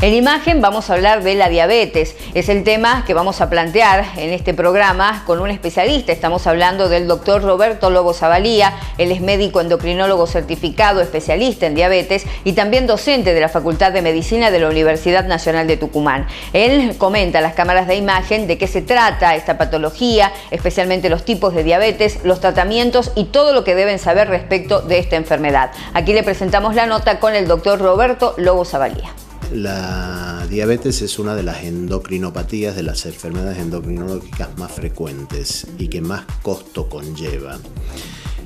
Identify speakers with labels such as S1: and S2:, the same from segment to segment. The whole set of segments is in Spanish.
S1: En imagen vamos a hablar de la diabetes. Es el tema que vamos a plantear en este programa con un especialista. Estamos hablando del doctor Roberto Lobo Zavalía. Él es médico endocrinólogo certificado, especialista en diabetes y también docente de la Facultad de Medicina de la Universidad Nacional de Tucumán. Él comenta a las cámaras de imagen de qué se trata esta patología, especialmente los tipos de diabetes, los tratamientos y todo lo que deben saber respecto de esta enfermedad. Aquí le presentamos la nota con el doctor Roberto Lobo Zavalía.
S2: La diabetes es una de las endocrinopatías, de las enfermedades endocrinológicas más frecuentes y que más costo conlleva.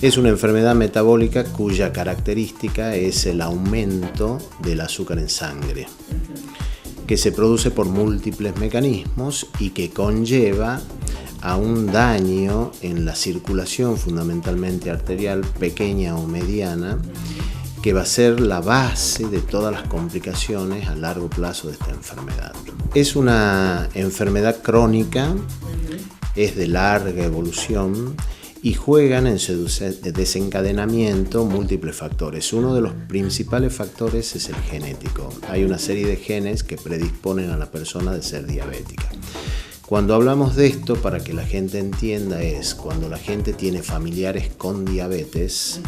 S2: Es una enfermedad metabólica cuya característica es el aumento del azúcar en sangre, que se produce por múltiples mecanismos y que conlleva a un daño en la circulación, fundamentalmente arterial, pequeña o mediana, que va a ser la base de todas las complicaciones a largo plazo de esta enfermedad. Es una enfermedad crónica, es de larga evolución y juegan en su desencadenamiento múltiples factores. Uno de los principales factores es el genético. Hay una serie de genes que predisponen a la persona de ser diabética. Cuando hablamos de esto, para que la gente entienda, es cuando la gente tiene familiares con diabetes,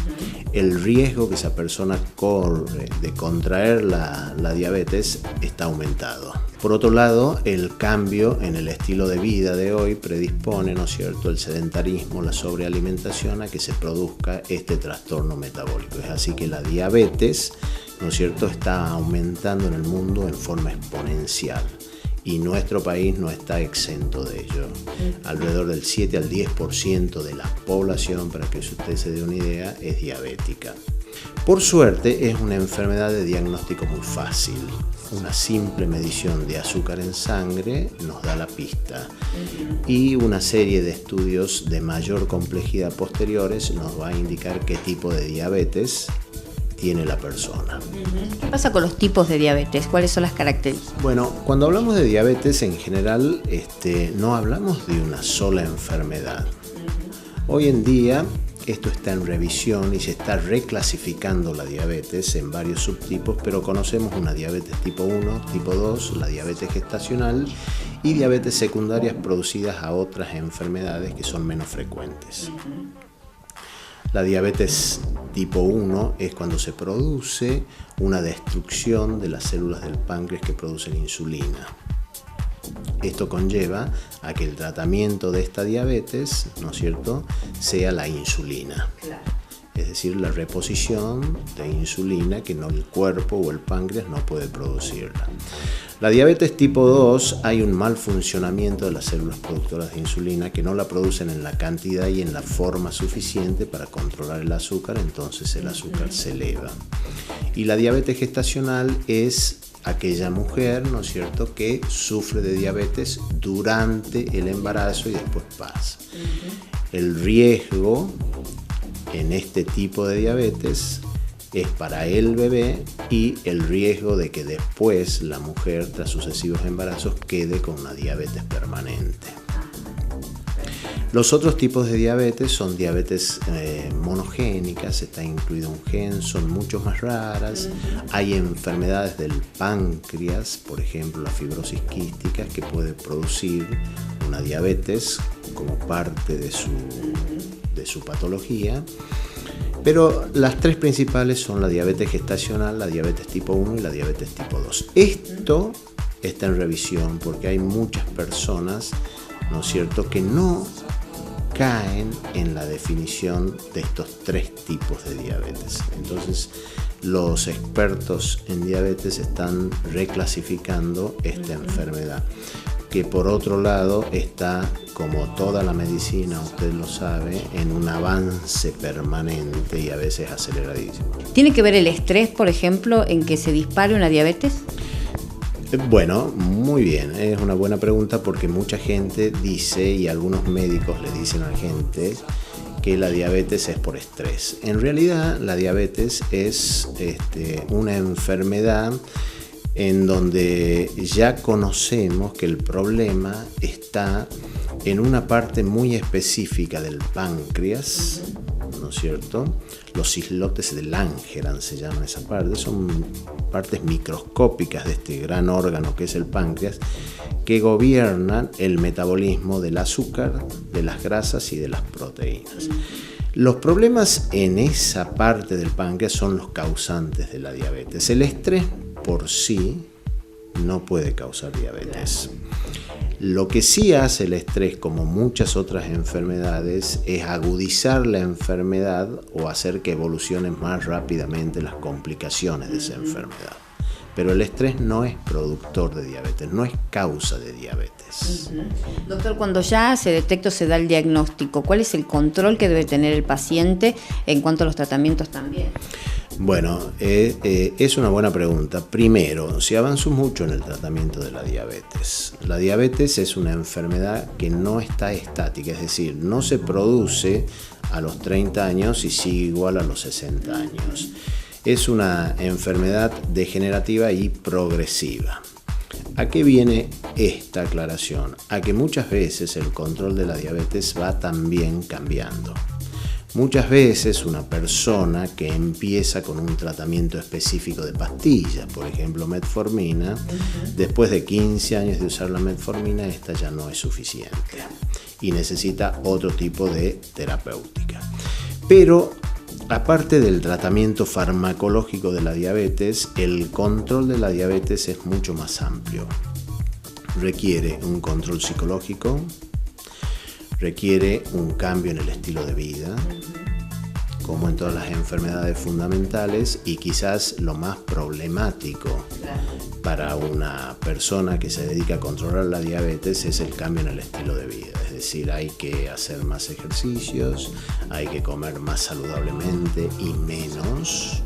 S2: el riesgo que esa persona corre de contraer la diabetes está aumentado. Por otro lado, el cambio en el estilo de vida de hoy predispone, ¿no es cierto?, el sedentarismo, la sobrealimentación a que se produzca este trastorno metabólico. Es así que la diabetes, ¿no es cierto?, está aumentando en el mundo en forma exponencial. Y nuestro país no está exento de ello. Alrededor del 7 al 10% de la población, para que usted se dé una idea, es diabética. Por suerte, es una enfermedad de diagnóstico muy fácil. Una simple medición de azúcar en sangre nos da la pista. Y una serie de estudios de mayor complejidad posteriores nos va a indicar qué tipo de diabetes tiene la persona.
S1: ¿Qué pasa con los tipos de diabetes? ¿Cuáles son las características?
S2: Bueno, cuando hablamos de diabetes en general, no hablamos de una sola enfermedad. Hoy en día esto está en revisión y se está reclasificando la diabetes en varios subtipos, pero conocemos una diabetes tipo 1, tipo 2, la diabetes gestacional y diabetes secundarias producidas a otras enfermedades que son menos frecuentes. La diabetes tipo 1 es cuando se produce una destrucción de las células del páncreas que producen insulina. Esto conlleva a que el tratamiento de esta diabetes, ¿no es cierto?, sea la insulina. Es decir, la reposición de insulina que no el cuerpo o el páncreas no puede producirla. La diabetes tipo 2, hay un mal funcionamiento de las células productoras de insulina que no la producen en la cantidad y en la forma suficiente para controlar el azúcar, entonces el azúcar se eleva. Y la diabetes gestacional es aquella mujer, ¿no es cierto?, que sufre de diabetes durante el embarazo y después pasa. El riesgo en este tipo de diabetes es para el bebé y el riesgo de que después la mujer, tras sucesivos embarazos, quede con una diabetes permanente. Los otros tipos de diabetes son diabetes monogénicas, está incluido un gen, son mucho más raras. Hay enfermedades del páncreas, por ejemplo la fibrosis quística, que puede producir una diabetes como parte de su patología. Pero las tres principales son la diabetes gestacional, la diabetes tipo 1 y la diabetes tipo 2. Esto está en revisión porque hay muchas personas, ¿no es cierto?, que no caen en la definición de estos tres tipos de diabetes. Entonces, los expertos en diabetes están reclasificando esta enfermedad, que por otro lado está, como toda la medicina, usted lo sabe, en un avance permanente y a veces aceleradísimo.
S1: ¿Tiene que ver el estrés, por ejemplo, en que se dispare una diabetes?
S2: Bueno, muy bien, es una buena pregunta porque mucha gente dice, y algunos médicos le dicen a la gente, que la diabetes es por estrés. En realidad, la diabetes es una enfermedad en donde ya conocemos que el problema está en una parte muy específica del páncreas, ¿no es cierto? Los islotes de Langerhans se llaman esa parte, son partes microscópicas de este gran órgano que es el páncreas, que gobiernan el metabolismo del azúcar, de las grasas y de las proteínas. Los problemas en esa parte del páncreas son los causantes de la diabetes. El estrés por sí no puede causar diabetes. Lo que sí hace el estrés, como muchas otras enfermedades, es agudizar la enfermedad o hacer que evolucionen más rápidamente las complicaciones de esa enfermedad. Pero el estrés no es productor de diabetes, no es causa de diabetes.
S1: Doctor, cuando ya se detecta o se da el diagnóstico, ¿cuál es el control que debe tener el paciente en cuanto a los tratamientos también?
S2: Bueno, es una buena pregunta. Primero, se avanzó mucho en el tratamiento de la diabetes. La diabetes es una enfermedad que no está estática, es decir, no se produce a los 30 años y sigue igual a los 60 años. Es una enfermedad degenerativa y progresiva. ¿A qué viene esta aclaración? A que muchas veces el control de la diabetes va también cambiando. Muchas veces una persona que empieza con un tratamiento específico de pastillas, por ejemplo metformina, después de 15 años de usar la metformina, esta ya no es suficiente y necesita otro tipo de terapéutica. Pero aparte del tratamiento farmacológico de la diabetes, el control de la diabetes es mucho más amplio. Requiere un control psicológico, requiere un cambio en el estilo de vida, como en todas las enfermedades fundamentales, y quizás lo más problemático para una persona que se dedica a controlar la diabetes es el cambio en el estilo de vida. Es decir, hay que hacer más ejercicios, hay que comer más saludablemente y menos.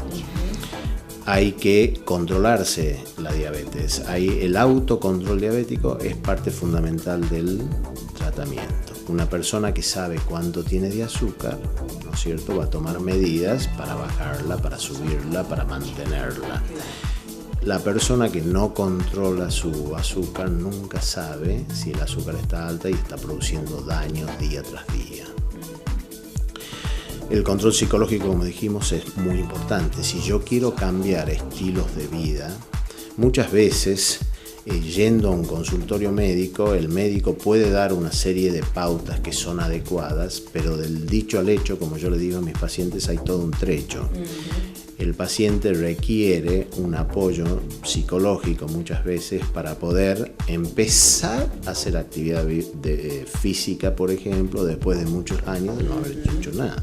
S2: Hay que controlarse la diabetes. El autocontrol diabético es parte fundamental del tratamiento. Una persona que sabe cuánto tiene de azúcar, ¿no es cierto?, va a tomar medidas para bajarla, para subirla, para mantenerla. La persona que no controla su azúcar nunca sabe si el azúcar está alta y está produciendo daños día tras día. El control psicológico, como dijimos, es muy importante. Si yo quiero cambiar estilos de vida, muchas veces yendo a un consultorio médico, el médico puede dar una serie de pautas que son adecuadas, pero del dicho al hecho, como yo le digo a mis pacientes, hay todo un trecho. El paciente requiere un apoyo psicológico muchas veces para poder empezar a hacer actividad física, por ejemplo, después de muchos años de no haber hecho nada.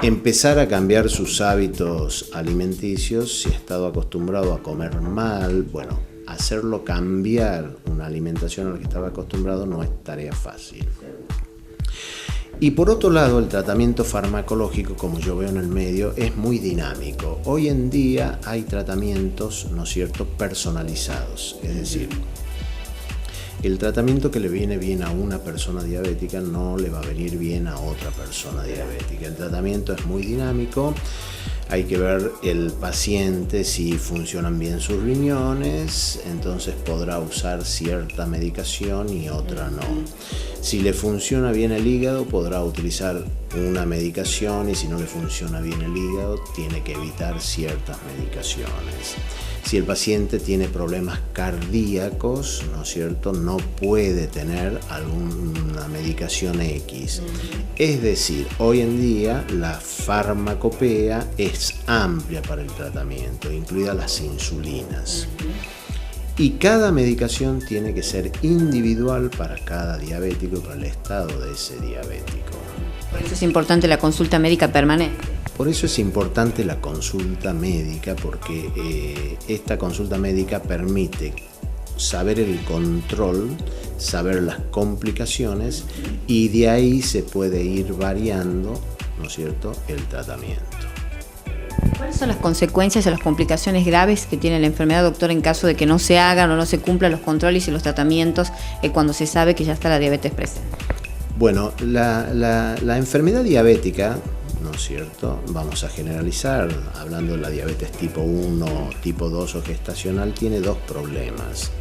S2: Empezar a cambiar sus hábitos alimenticios, si ha estado acostumbrado a comer mal, bueno, hacerlo cambiar una alimentación a la que estaba acostumbrado no es tarea fácil. Y por otro lado, el tratamiento farmacológico, como yo veo en el medio, es muy dinámico. Hoy en día hay tratamientos, ¿no es cierto?, personalizados. Es decir, el tratamiento que le viene bien a una persona diabética no le va a venir bien a otra persona diabética. El tratamiento es muy dinámico. Hay que ver el paciente si funcionan bien sus riñones, entonces podrá usar cierta medicación y otra no. Si le funciona bien el hígado, podrá utilizar una medicación, y si no le funciona bien el hígado, tiene que evitar ciertas medicaciones. Si el paciente tiene problemas cardíacos, ¿no es cierto?, no puede tener alguna medicación X. Es decir, hoy en día la farmacopea es amplia para el tratamiento, incluidas las insulinas. Y cada medicación tiene que ser individual para cada diabético y para el estado de ese diabético.
S1: Por eso es importante la consulta médica permanente.
S2: Por eso es importante la consulta médica, porque esta consulta médica permite saber el control, saber las complicaciones, y de ahí se puede ir variando, ¿no es cierto?, el tratamiento.
S1: ¿Cuáles son las consecuencias o las complicaciones graves que tiene la enfermedad, doctor, en caso de que no se hagan o no se cumplan los controles y los tratamientos cuando se sabe que ya está la diabetes presente?
S2: Bueno, la enfermedad diabética, ¿no es cierto?, vamos a generalizar, hablando de la diabetes tipo 1, tipo 2 o gestacional, tiene dos problemas.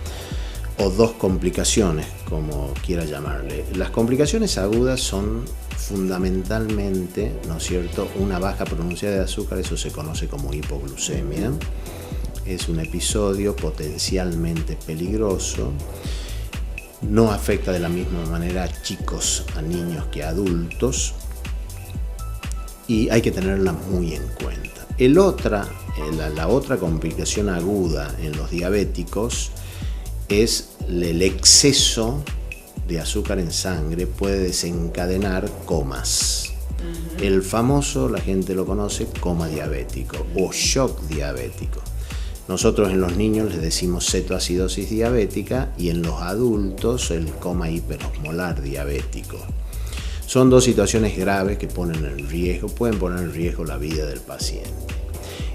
S2: o dos complicaciones, como quiera llamarle. Las complicaciones agudas son fundamentalmente, ¿no es cierto?, una baja pronunciada de azúcar, eso se conoce como hipoglucemia. Es un episodio potencialmente peligroso. No afecta de la misma manera a chicos, a niños que a adultos, y hay que tenerla muy en cuenta. La otra complicación aguda en los diabéticos es el exceso de azúcar en sangre, puede desencadenar comas. El famoso, la gente lo conoce, coma diabético o shock diabético. Nosotros en los niños les decimos cetoacidosis diabética y en los adultos el coma hiperosmolar diabético. Son dos situaciones graves que pueden poner en riesgo la vida del paciente.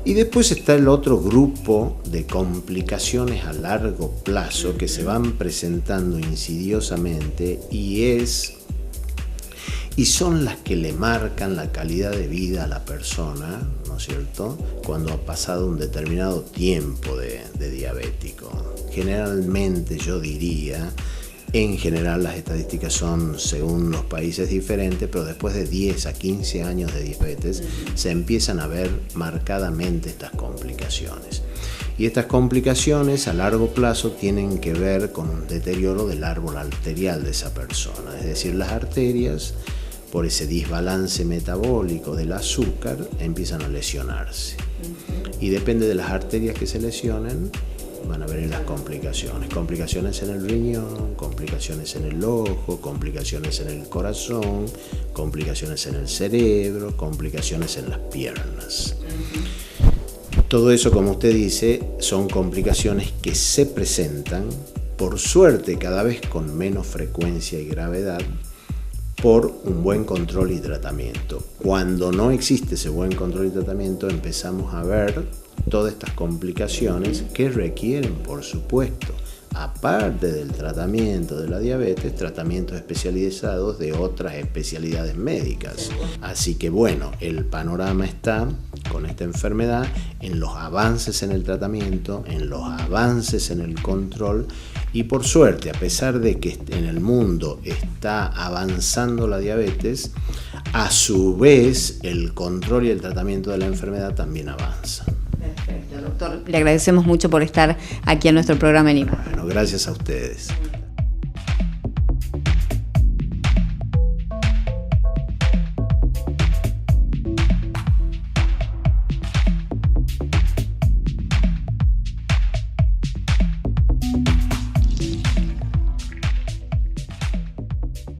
S2: Y después está el otro grupo de complicaciones a largo plazo que se van presentando insidiosamente y son las que le marcan la calidad de vida a la persona, ¿no es cierto?, cuando ha pasado un determinado tiempo de diabético. Generalmente yo diría, en general las estadísticas son según los países diferentes, pero después de 10 a 15 años de diabetes se empiezan a ver marcadamente estas complicaciones. Y estas complicaciones a largo plazo tienen que ver con un deterioro del árbol arterial de esa persona, es decir, las arterias, por ese desbalance metabólico del azúcar, empiezan a lesionarse. Y depende de las arterias que se lesionen, van a venir las complicaciones. Complicaciones en el riñón, complicaciones en el ojo, complicaciones en el corazón, complicaciones en el cerebro, complicaciones en las piernas. Todo eso, como usted dice, son complicaciones que se presentan, por suerte, cada vez con menos frecuencia y gravedad, por un buen control y tratamiento. Cuando no existe ese buen control y tratamiento, empezamos a ver todas estas complicaciones que requieren, por supuesto, aparte del tratamiento de la diabetes, tratamientos especializados de otras especialidades médicas. Así que bueno, el panorama está con esta enfermedad en los avances en el tratamiento, en los avances en el control, y por suerte, a pesar de que en el mundo está avanzando la diabetes, a su vez el control y el tratamiento de la enfermedad también avanza.
S1: Perfecto, doctor. Le agradecemos mucho por estar aquí en nuestro programa en IMA.
S2: Bueno, gracias a ustedes.